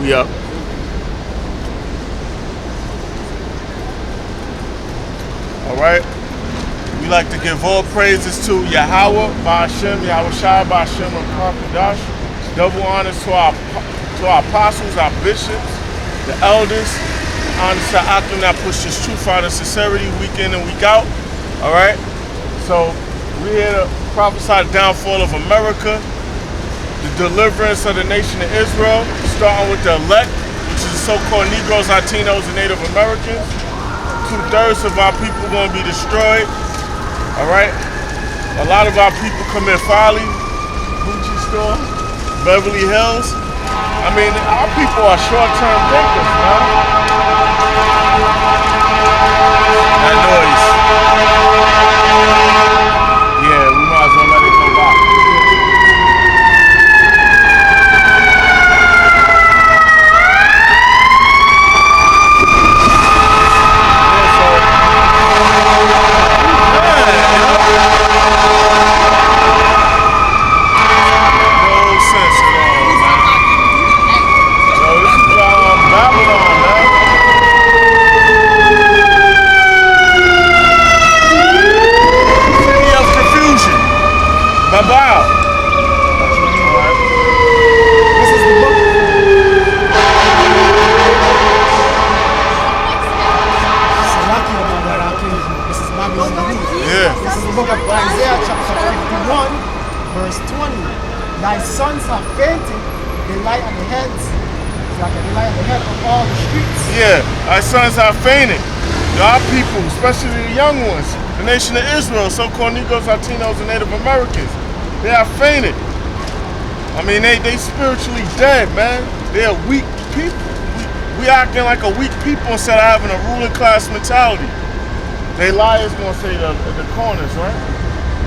We up. All right. We like to give all praises to Yahweh, Ba'ashem, Yahweh Shai, Ba'ashem, and Parkadash. Double honors to our apostles, our bishops, the elders. Honors to Akim that push this truth out of sincerity week in and week out. All right. So we're here to prophesy the downfall of America, the deliverance of the nation of Israel, starting with the elect, which is the so-called Negroes, Latinos, and Native Americans. 2/3 of our people are going to be destroyed. All right? A lot of our people come in Folly, Gucci store, Beverly Hills. I mean, our people are short-term thinkers, man. That noise. Yeah, we might as well let it go by. Thy sons have fainted, they lie on the heads. It's like they lie on the head of all the streets. Yeah, our sons have fainted. Our people, especially the young ones, the nation of Israel, so-called Negroes, Latinos, and Native Americans, they have fainted. I mean, they spiritually dead, man. They are weak people. We acting like a weak people instead of having a ruling class mentality. They liars gonna say the corners, right?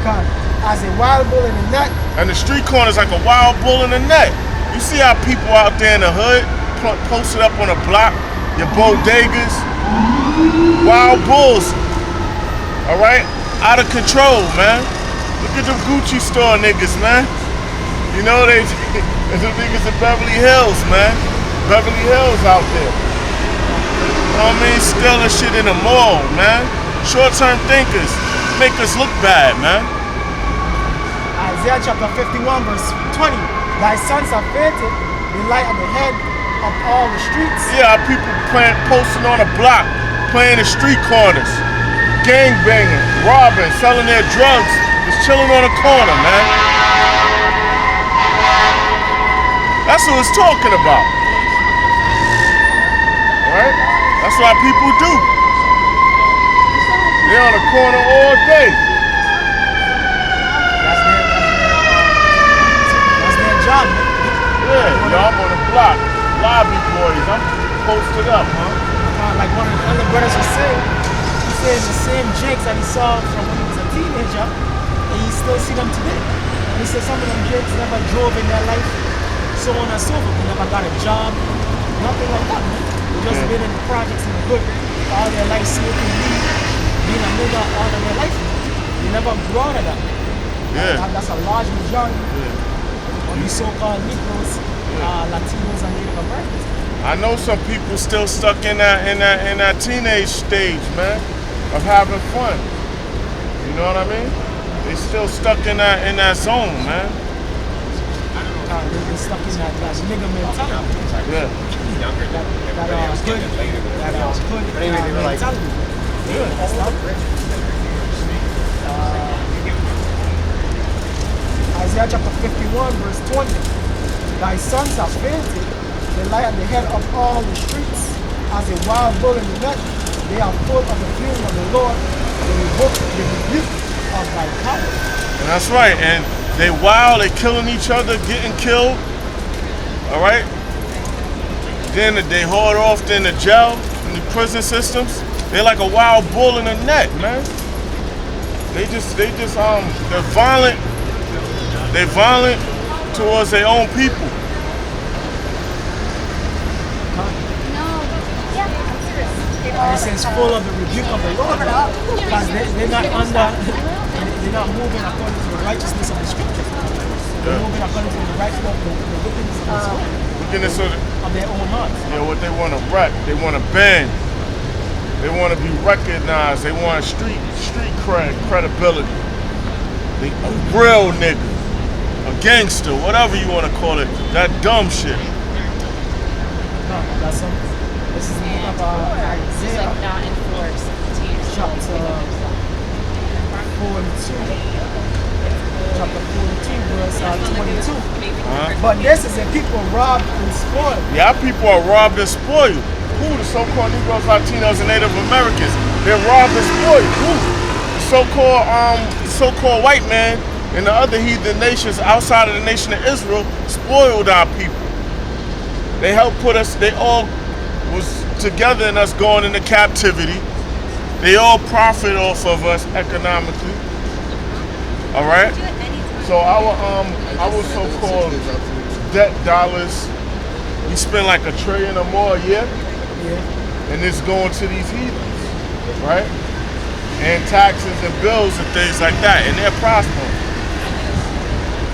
God. As a wild bull in the net. And the street corner is like a wild bull in the net. You see how people out there in the hood posted up on a block, your bodegas, wild bulls, all right? Out of control, man. Look at them Gucci store niggas, man. You know, there's them niggas in Beverly Hills, man. Beverly Hills out there. You know what I mean? Stealing shit in the mall, man. Short-term thinkers make us look bad, man. Isaiah chapter 51 verse 20. Thy sons are fainted, they lie on the head of all the streets. Yeah, our people posting on a block, playing the street corners, gang banging, robbing, selling their drugs, just chilling on a corner, man. That's what it's talking about. Right? That's what our people do. They're on the corner all day. Yeah, y'all on the block, lobby boys, I'm posted up, huh? Like one of the other brothers was saying, he said the same jakes that he saw from when he was a teenager, and you still see them today. And he said some of them jakes never drove in their life, so on and so forth. They never got a job, nothing like that, man. They just been in the projects in the hood all their life, smoking weed, being a nigga all of their life. They never brought it up. Yeah. That's a large majority. Yeah. These so-called Negroes, Latinos, and Native Americans. I know some people still stuck in that teenage stage, man, of having fun. You know what I mean? They still stuck in that zone, man. They're stuck in that nigga mentality. Yeah. Younger than mentality. Yeah, that's not Isaiah chapter 51 verse 20. Thy sons have fainted, they lie at the head of all the streets. As a wild bull in the net, they are full of the fury of the Lord, the rebuke of thy power. And that's right, and they wild, they killing each other, getting killed. All right? Then they hauled off in the jail, in the prison systems. They're like a wild bull in the net, man. They're violent. They're violent towards their own people. And it says full of the rebuke of the Lord, because they're not they're not moving according to the righteousness of the scriptures. They're moving according to the righteousness of the wickedness of this world. Wickedness of of their own hearts. Yeah, what they want to rep, they want to bend, they want to be recognized, they want street credibility. A real nigga, a gangster, whatever you want to call it, that dumb shit. No, that's some. This is the book of Isaiah, like not enforced. chapter 42. Chapter 42, verse 22. But this is a people robbed and spoiled. Yeah, people are robbed and spoiled. Who? The so-called Negroes, Latinos, and Native Americans. They're robbed and spoiled. Who? The so-called white man and the other heathen nations outside of the nation of Israel spoiled our people. They helped put us, they all was together in us going into captivity. They all profit off of us economically. All right? So our so-called debt dollars, we spend like $1 trillion or more a year, and it's going to these heathens, right? And taxes and bills and things like that, and they're prospering.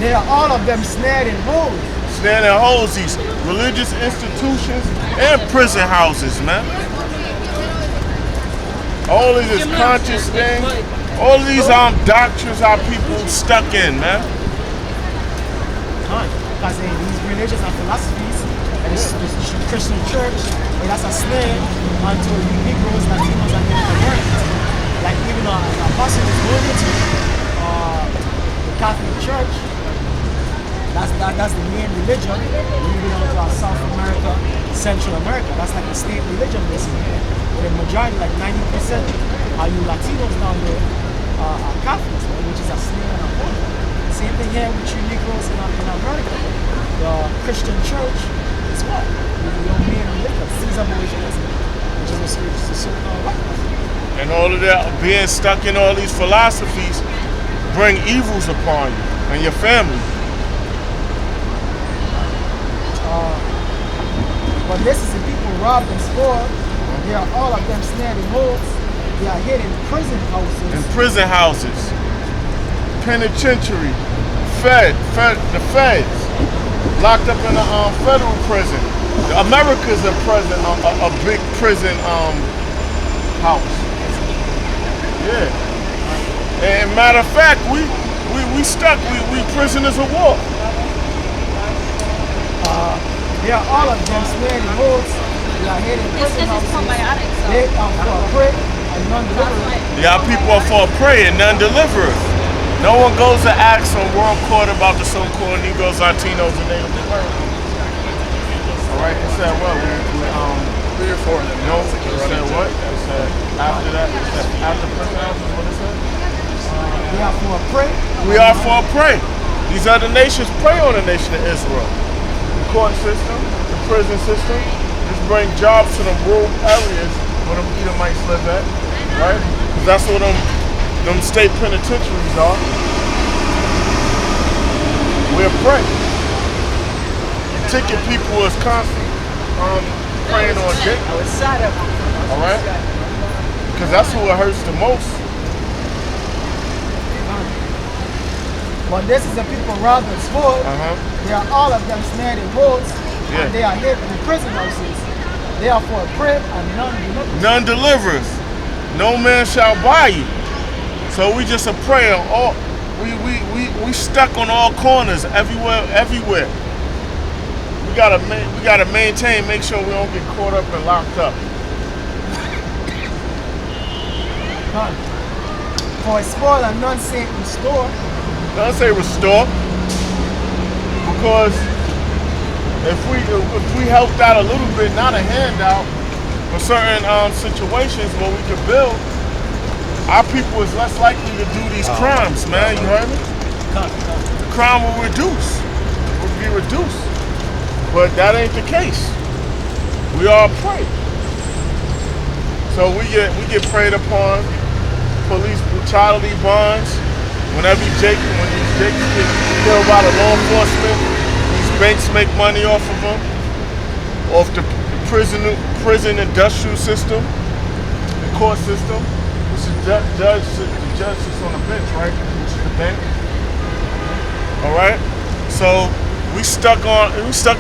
They are all of them snared in holes. Snared in holes, these religious institutions and prison houses, man. All of this conscious thing, all of these doctrines our people stuck in, man. Because these religions and philosophies, and the Christian church, and that's a snare unto Negroes, Latinos, and Native Americans. Like even an apostle is going into the Catholic Church. That's the main religion. When you go to South America, Central America, that's like the state religion basically. But the majority, like 90%, are you Latinos down there are Catholics, right? Which is a snare and a hole. Same thing here with you Negroes in America. The Christian church is what? Your main religion, Caesar Bourgeoisie, which is a certain white person. And all of that, being stuck in all these philosophies, bring evils upon you and your family. But this is the people robbed and spoiled. They are all of them snared in holes. They are hid in prison houses. In prison houses, penitentiary, the feds, locked up in a federal prison. America's a prison, a big prison house. Yeah. And matter of fact, we stuck. We prisoners of war. They are all of them snared in holes. They are hid in prison houses. They are for prey and none deliverers. Yeah, people are for prey and none deliverers. No one goes to ask on world court about the so-called Negroes, Latinos, and Native Americans. All right, it said what? No, it said what? It said after that, it said after prison houses, what it said? We are for prey. We are for prey. These other nations prey on the nation of Israel. The court system, the prison system, just bring jobs to them rural areas where them Edomites live at, right? Because that's what them state penitentiaries are. We're prey. Ticket people is constantly preying on dick. All right? Because that's who it hurts the most. But this is the people robbed and spoiled. They are all of them snared in holes. And they are hid in prison houses. They are for prey and none deliverers. None deliverers. No man shall buy you. So we just a prey on all. We stuck on all corners, everywhere. We gotta maintain, make sure we don't get caught up and locked up. None. For a spoil and none say restore. None say restore. Because if we helped out a little bit, not a handout, for certain situations where we could build, our people is less likely to do these crimes, man. You heard me? The crime will be reduced. But that ain't the case. We are prey. So we get preyed upon. Police brutality bonds. When these jakes get killed by the law enforcement, these banks make money off of them, off the prison industrial system, the court system, which is the judge sits on the bench, right? Which is the bank. All right. So We stuck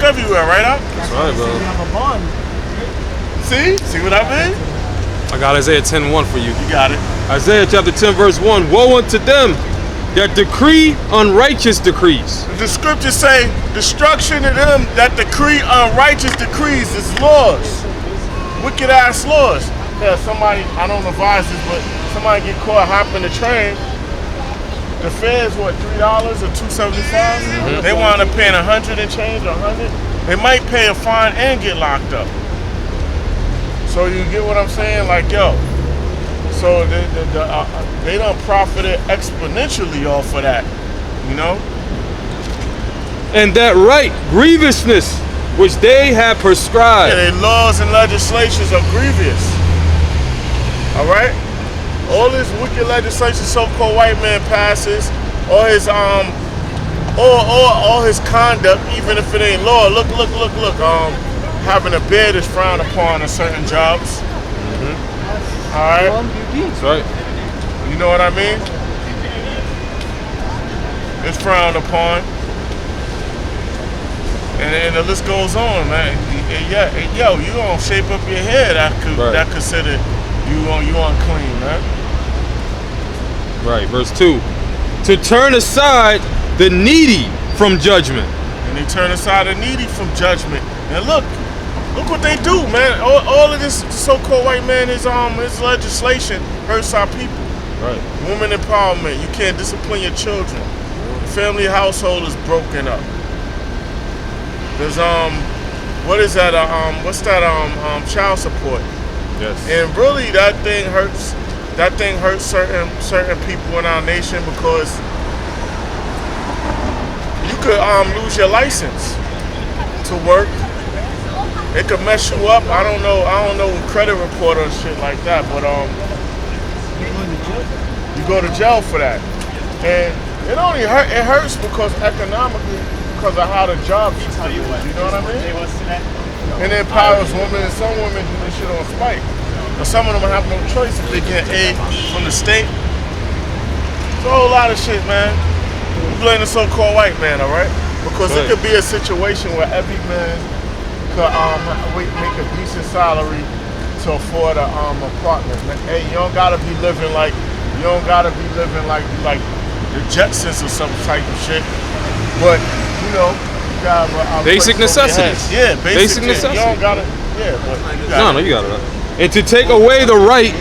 everywhere, right? Up? That's right, why bro. we have a bond. See what I mean? I got Isaiah 10:1 for you. You got it. Isaiah chapter 10 verse 1. Woe unto them that decree unrighteous decrees. The scriptures say, destruction to them that decree unrighteous decrees is laws. Wicked ass laws. Yeah, somebody, I don't advise this, but somebody get caught hopping the train. The fare's what, $3 or $2.75? They wind up paying 100 and change, 100. They might pay a fine and get locked up. So you get what I'm saying? Like, yo, so they done profited exponentially off of that, you know? And that right grievousness which they have prescribed. Yeah, their laws and legislations are grievous. All right? All this wicked legislation so-called white man passes, all his all his conduct, even if it ain't law. Look. Having a beard is frowned upon in certain jobs. All right? That's right. You know what I mean? It's frowned upon. And the list goes on, man. Yeah, yo, you gonna shape up your hair that consider you unclean, man. Right, verse 2. To turn aside the needy from judgment. And they turn aside the needy from judgment. And look what they do, man. All of this so-called white man, his legislation hurts our people. Right. Women empowerment. You can't discipline your children. The family household is broken up. There's what is that? What's that? Child support. Yes. And really, that thing hurts. That thing hurts certain people in our nation because you could lose your license to work. It could mess you up. I don't know credit report or shit like that, but you go to jail for that. And it only hurts because economically, because of how the job system is, you know what I mean? And it empowers women, and some women do this shit on spite. But some of them have no choice if they get aid from the state. It's a whole lot of shit, man. We blame the so-called white man, all right? Because it could be a situation where every man could make a decent salary to afford a apartment. Hey, you don't gotta be living like the Jetsons or some type of shit. But you know, you got basic necessities. Yeah, basic necessities. You don't gotta. Yeah, but you got you got it. And to take away the right,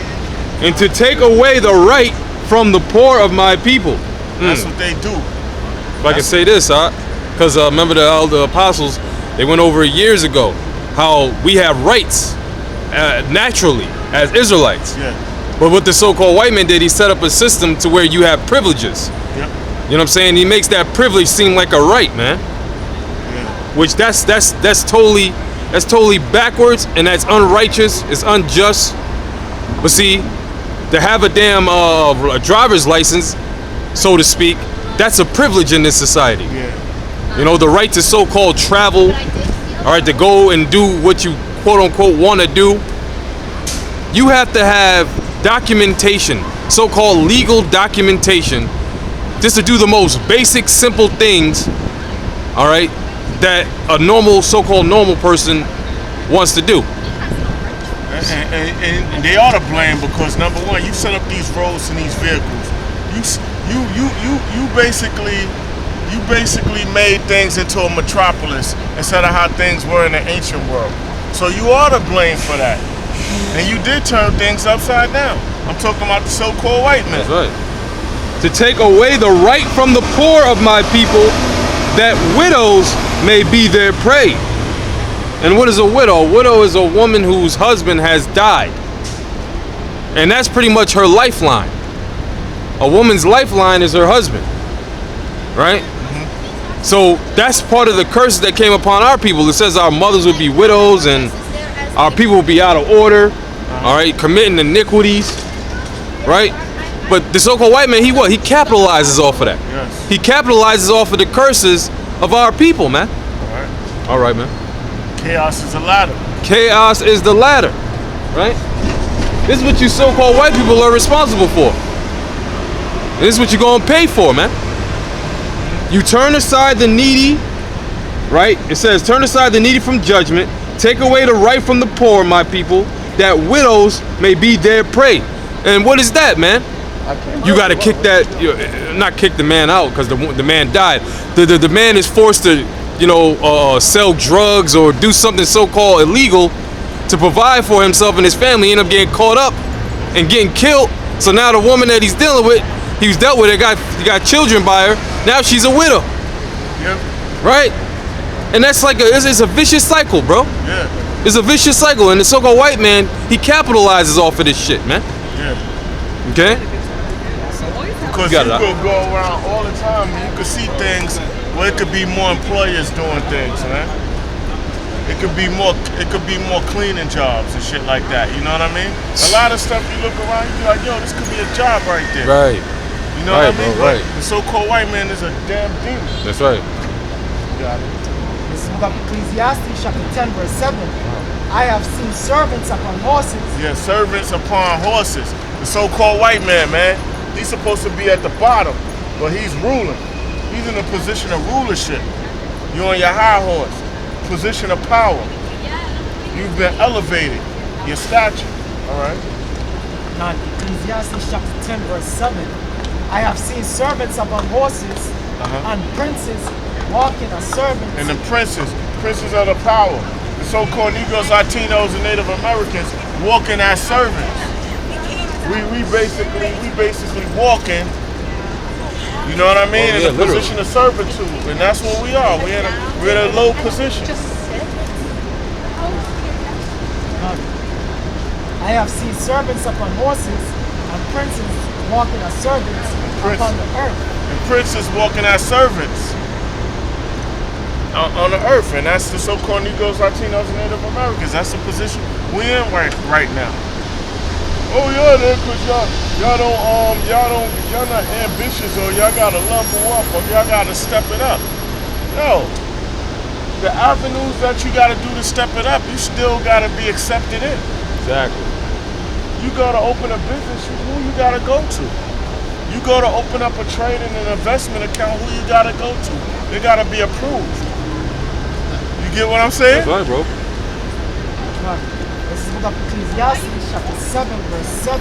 from the poor of my people. That's what they do. If I can say this, because remember the apostles, they went over years ago how we have rights naturally as Israelites. Yeah. But what the so-called white man did, he set up a system to where you have privileges. Yep. You know what I'm saying? He makes that privilege seem like a right, man. Yeah. Which that's totally backwards, and that's unrighteous. It's unjust. But see, to have a damn a driver's license, so to speak, that's a privilege in this society. Yeah. You know, the right to so-called travel, all right, to go and do what you quote unquote want to do. You have to have documentation, so-called legal documentation, just to do the most basic, simple things, all right, that a normal, so-called normal person wants to do. And they ought to blame because number one, you set up these roads and these vehicles. You basically made things into a metropolis instead of how things were in the ancient world. So you ought to blame for that. And you did turn things upside down. I'm talking about the so-called white man. That's right. To take away the right from the poor of my people, that widows may be their prey. And what is a widow? A widow is a woman whose husband has died. And that's pretty much her lifeline. A woman's lifeline is her husband. Right? Mm-hmm. So that's part of the curse that came upon our people. It says our mothers would be widows and our people will be out of order, all right, committing iniquities, right? But the so-called white man, he capitalizes off of that. Yes. He capitalizes off of the curses of our people, man. All right, man. Chaos is the ladder. Chaos is the ladder, right? This is what you so-called white people are responsible for. And this is what you're gonna pay for, man. You turn aside the needy right? It says, turn aside the needy from judgment, take away the right from the poor, my people, that widows may be their prey. And what is that, man? You got to kick that, not kick the man out because the man died. The man is forced to, sell drugs or do something so-called illegal to provide for himself and his family. He end up getting caught up and getting killed. So now the woman that he's dealing with, he was dealt with, he got children by her. Now she's a widow. Yep. Right? And that's like it's a vicious cycle, bro. Yeah. It's a vicious cycle, and the so-called white man, he capitalizes off of this shit, man. Yeah. Okay? Because you could go around all the time and you could see things where it could be more employers doing things, man. It could be more cleaning jobs and shit like that. You know what I mean? A lot of stuff you look around, you be like, yo, this could be a job right there. Right. You know what I mean? Bro, right. The so-called white man is a damn demon. That's right. You got it. This is about Ecclesiastes chapter 10, verse 7. I have seen servants upon horses. Yeah, servants upon horses. The so-called white man, he's supposed to be at the bottom, but he's ruling. He's in a position of rulership. You're on your high horse, position of power. You've been elevated, your stature. All right. Now, Ecclesiastes chapter 10, verse 7. I have seen servants upon horses and princes walking as servants. And the princes of the power. The so-called Negroes, Latinos, and Native Americans walking as servants. We basically walking, you know what I mean, in a position of servitude, and that's what we are. We're in a low position. I have seen servants upon horses and princes walking as servants upon the earth. And princes walking as servants on the earth, and that's the so-called Negroes, Latinos, and Native Americans. That's the position we're in right now. Oh yeah, because y'all not ambitious, or y'all gotta level up, or y'all gotta step it up. No, the avenues that you gotta do to step it up, you still gotta be accepted in. Exactly. You gotta open a business, who you gotta go to? You go to open up a trading and investment account, who you gotta go to? They gotta be approved. You get what I'm saying? That's right, bro. This is about Ecclesiastes chapter 7, verse 7.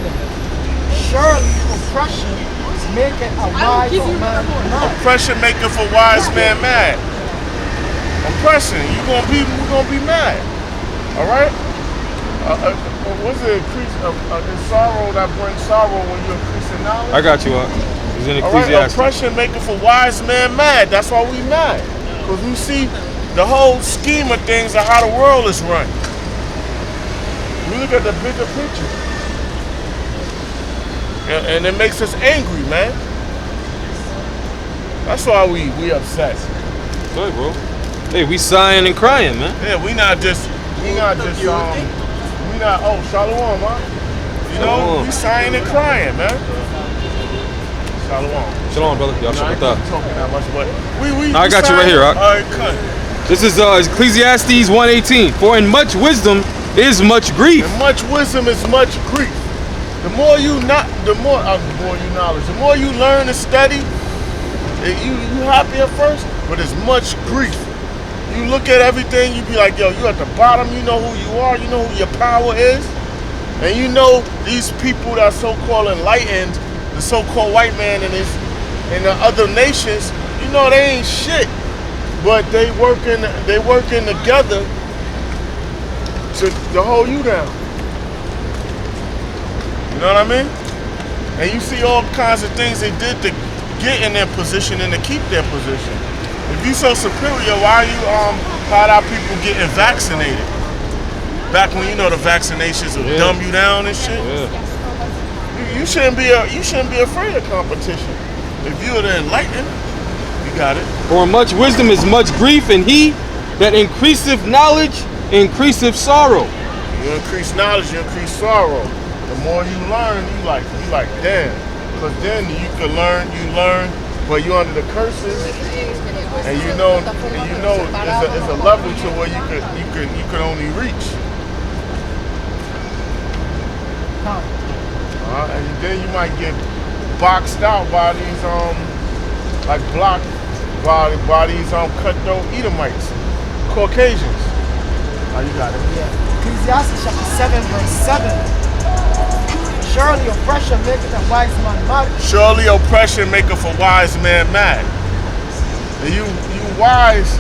Surely oppression maketh a wise man mad. Oppression maketh a wise man mad. Oppression, we're gonna be mad. All right? What's it? It's sorrow that brings sorrow when you increase in knowledge. I got you. It's in Ecclesiastes. All right, oppression maketh a wise man mad. That's why we mad, because we see the whole scheme of things and how the world is run. We look at the bigger picture, and it makes us angry, man. That's why we upset. Right, bro. Hey, we sighing and crying, man. Yeah, we not oh, shalom, man. You know, we sighing and crying, man. Shalom. Shalom, brother. Y'all I ain't talking that much, but I got you right here, Rock. All right, cut. This is Ecclesiastes 1:18. For in much wisdom is much grief. And much wisdom is much grief. The more you knowledge, the more you learn and study, you happy at first, but it's much grief. You look at everything, you be like, yo, you at the bottom, you know who you are, you know who your power is, and you know these people that are so-called enlightened, the so-called white man and the other nations, you know they ain't shit, but they working together to hold you down. You know what I mean? And you see all kinds of things they did to get in their position and to keep their position. If you so superior, why you had our people getting vaccinated? Back when the vaccinations would dumb you down and shit. Yeah. You shouldn't be afraid of competition. If you're the enlightened, you got it. For much wisdom is much grief, and he that increaseth knowledge increaseth sorrow. You increase knowledge, you increase sorrow. The more you learn, you like damn. Because then you learn, but you're under the curses, and you know it's a level to where you could only reach. And then you might get boxed out by these like block by these cutthroat Edomites, Caucasians. Oh, you got it. Yeah. Ecclesiastes chapter 7, verse 7. Surely oppression maketh a wise man mad. Surely oppression maketh a wise man mad. And you wise,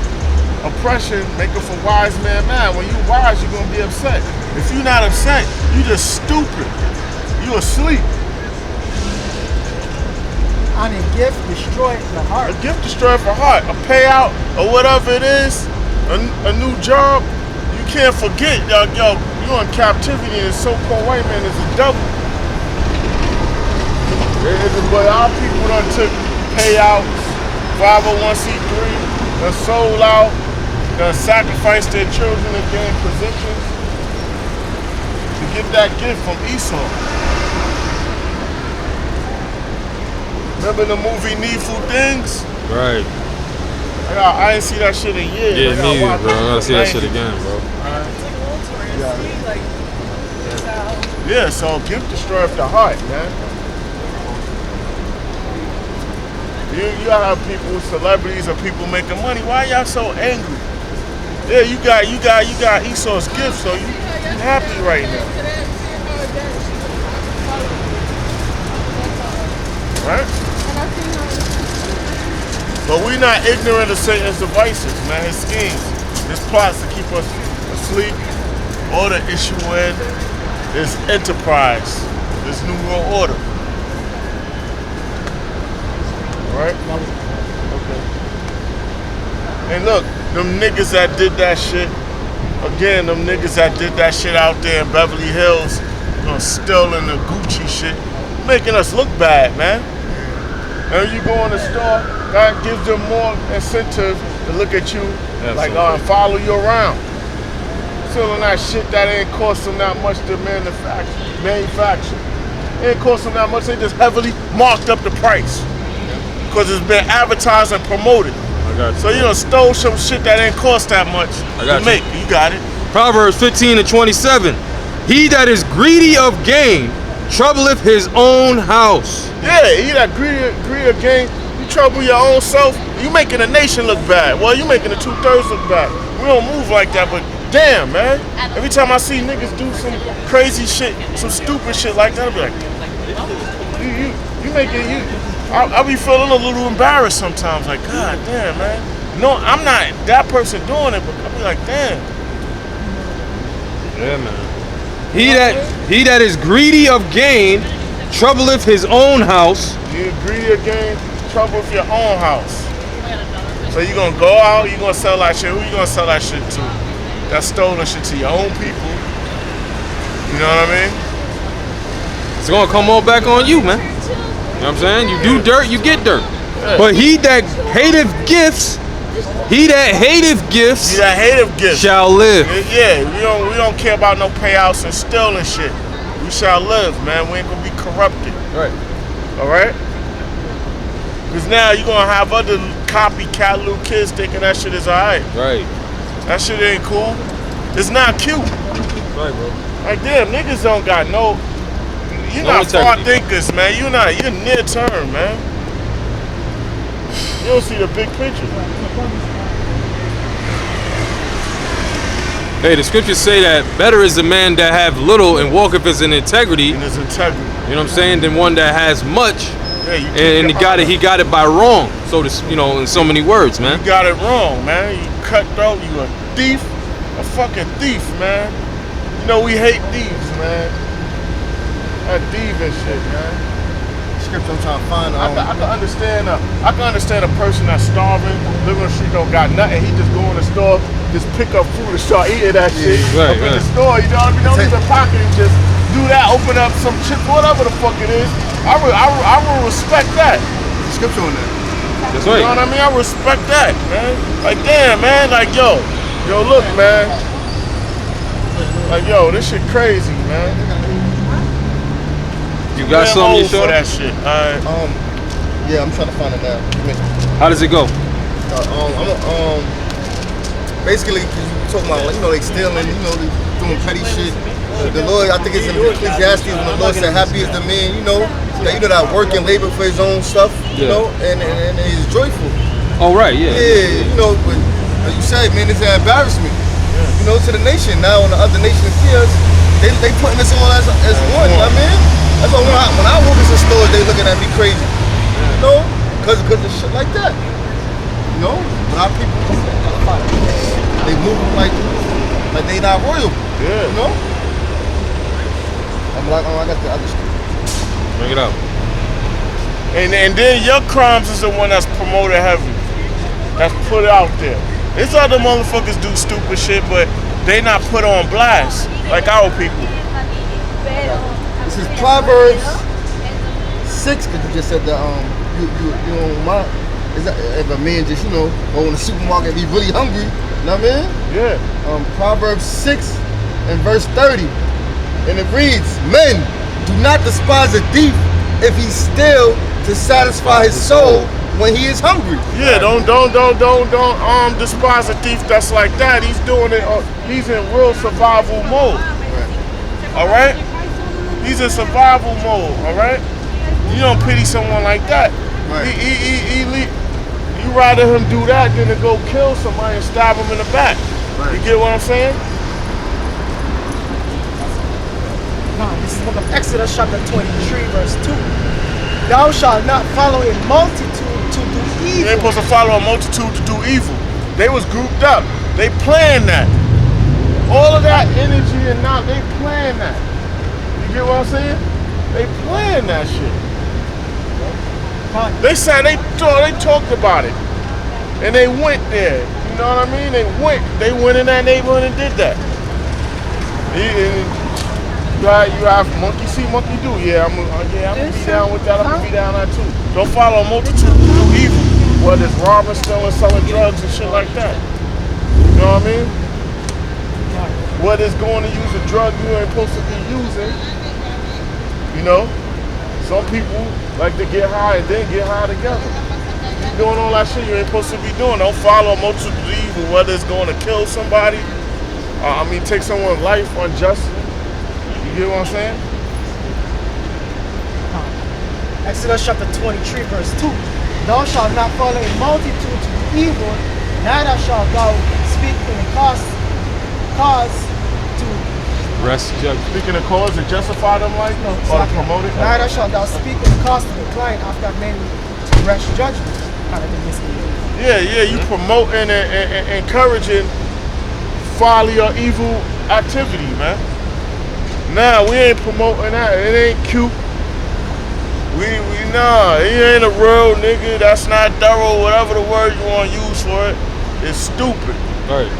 oppression maketh a wise man mad. When you wise, you're gonna be upset. If you're not upset, you just stupid. You asleep. And a gift destroyeth the heart. A gift destroyeth the heart. A payout or whatever it is, a new job. You can't forget, yo, you're in captivity and so-called white man is a devil. But our people done took payouts, 501c3, done sold out, done sacrificed their children and gained positions to get that gift from Esau. Remember the movie Needful Things? Right. I ain't see that shit in years. Yeah, me either, bro. I gotta see that shit again, bro. Yeah, so gift destroyeth the heart, man. You have people, celebrities or people making money. Why y'all so angry? Yeah, you got Esau's gift, so you happy right now. Right? But we not ignorant of Satan's devices, man, his schemes, his plots to keep us asleep. All the issue in is enterprise, this new world order. Right? Okay. And look, them niggas that did that shit, again, them niggas that did that shit out there in Beverly Hills, you know, stealing the Gucci shit, making us look bad, man. And you go in the store, that gives them more incentive to look at you like, and follow you around. Selling that shit that ain't cost them that much to manufacture. It ain't cost them that much, they just heavily marked up the price. Because it's been advertised and promoted. I got you. So you done stole some shit that ain't cost that much to make. You got it. Proverbs 15:27. He that is greedy of gain troubleth his own house. Yeah, he that greedy of gain, you trouble your own self, you making the nation look bad. Well, you making the 2/3 look bad. We don't move like that, but damn, man. Every time I see niggas do some crazy shit, some stupid shit like that, I'll be like, you making I'll be feeling a little embarrassed sometimes, like, God damn, man. No, I'm not that person doing it, but I'll be like, damn. Yeah, man. He that is greedy of gain troubleth his own house. You greedy of gain, troubleth your own house. So you gonna go out, you gonna sell that shit. Who you gonna sell that shit to? That stolen shit to your own people. You know what I mean? It's gonna come all back on you, man. You know what I'm saying? You do dirt, you get dirt. Yeah. But he that hateth gifts shall live. Yeah, we don't care about no payouts and stealing shit. We shall live, man. We ain't gonna be corrupted. Right. All right? Because now you're gonna have other copycat little kids thinking that shit is alright. Right. That shit ain't cool. It's not cute. Right, bro. Like, damn, niggas don't got no. You're not far thinkers, man. You're near term, man. You don't see the big picture. Hey, the scriptures say that better is the man that have little and walketh in integrity. In his integrity. You know what I'm saying? Than one that has much. Yeah, and he got it by wrong. So in so many words, man. You got it wrong, man. You cutthroat, you a thief, a fucking thief, man. You know we hate thieves, man. That thieving shit, man. Scripture I'm trying to find. I can understand a person that's starving, living on the street, don't got nothing. He just go in the store, just pick up food and start eating that shit right, up in the store. You know what I mean? Don't use a pocket and just do that. Open up some chips, whatever the fuck it is. I will respect that. Scripture on that. That's right. You know what I mean? I respect that, man. Like, damn, man. Like, yo, look, man. Like, yo, this shit crazy, man. You got something you show? For that shit. Yeah, I'm trying to find it now. How does it go? Basically, cause you talking about, like, they stealing, they doing petty shit. The Lord, I think it's in Ecclesiastes when the Lord said, "Happy is the man, that work and labor for his own stuff, and he's joyful." Oh, right, yeah. Yeah, you know, but like you said, man, it's an embarrassment. You know, to the nation. Now, when the other nations see us, they putting us all as one. You know what I mean? That's why when I walk into stores, they looking at me crazy. You know, because of shit like that. You know, but our people, they moving like they not royal. Yeah. You know. I'm like, oh, I got the other shit. Bring it up. And then your crimes is the one that's promoted heavy. That's put out there. These other motherfuckers do stupid shit, but they not put on blast like our people. This is Proverbs 6, because you just said that you don't mind. Is that if a man just, go in the supermarket and be really hungry, you know what I mean? Yeah. Proverbs 6 and verse 30. And it reads, men, do not despise a thief if he steal to satisfy his soul when he is hungry. Yeah, don't despise a thief that's like that. He's doing it. He's in real survival mode. All right. He's in survival mode. All right. You don't pity someone like that. Right. You rather him do that than to go kill somebody and stab him in the back. Right. You get what I'm saying? This is the book of Exodus chapter 23 verse 2. Thou shalt not follow a multitude to do You ain't evil. supposed to follow a multitude to do evil. They was grouped up. They planned that. All of that energy and now they planned that. You get what I'm saying? They planned that shit. They said they talked about it. And they went there. You know what I mean? They went in that neighborhood and did that. You have monkey see, monkey do. Yeah, I'm gonna be down with that. I'm gonna be down there too. Don't follow a multitude to do evil. Whether it's robbing, stealing, selling drugs and shit like that. You know what I mean? Whether it's going to use a drug you ain't supposed to be using. You know? Some people like to get high and then get high together. You doing all that shit you ain't supposed to be doing. Don't follow a multitude to do evil. Whether it's going to kill somebody, take someone's life unjustly. You get what I'm saying? Exodus chapter 23 verse 2. Thou shalt not follow a multitude to do evil, neither shalt thou speak in a cause to Rest judge. Speaking of cause to justify them like or to promote it. Neither shalt thou speak in a cause to decline after men to rash judgment. Kind of thing, Yeah, you promoting and encouraging folly or evil activity, man. Nah, we ain't promoting that. It ain't cute. Nah, he ain't a real nigga. That's not thorough. Whatever the word you want to use for it, it's stupid. Right.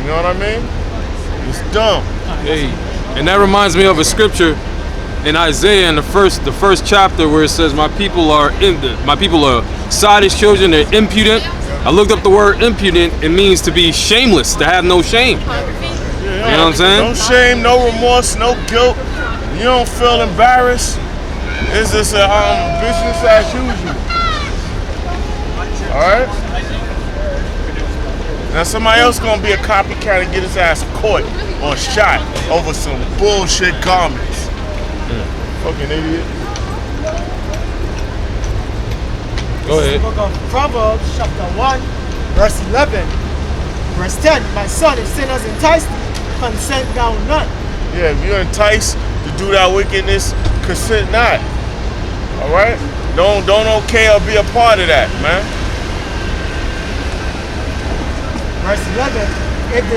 You know what I mean? It's dumb. Hey, and that reminds me of a scripture in Isaiah in the first chapter where it says, "My people are sottish children. They're impudent." I looked up the word impudent. It means to be shameless, to have no shame. You know what I'm saying? No shame, no remorse, no guilt. You don't feel embarrassed. It's just a business as usual. All right. Now somebody else gonna be a copycat and get his ass caught or shot over some bullshit comments. Fucking idiot. Go ahead. Book of Proverbs chapter 1 verse 11. Verse 10. My son, if sinners entice thee, consent thou not. Yeah, if you're enticed to do that wickedness, consent not. All right? Don't okay or be a part of that, man. Verse 11. If they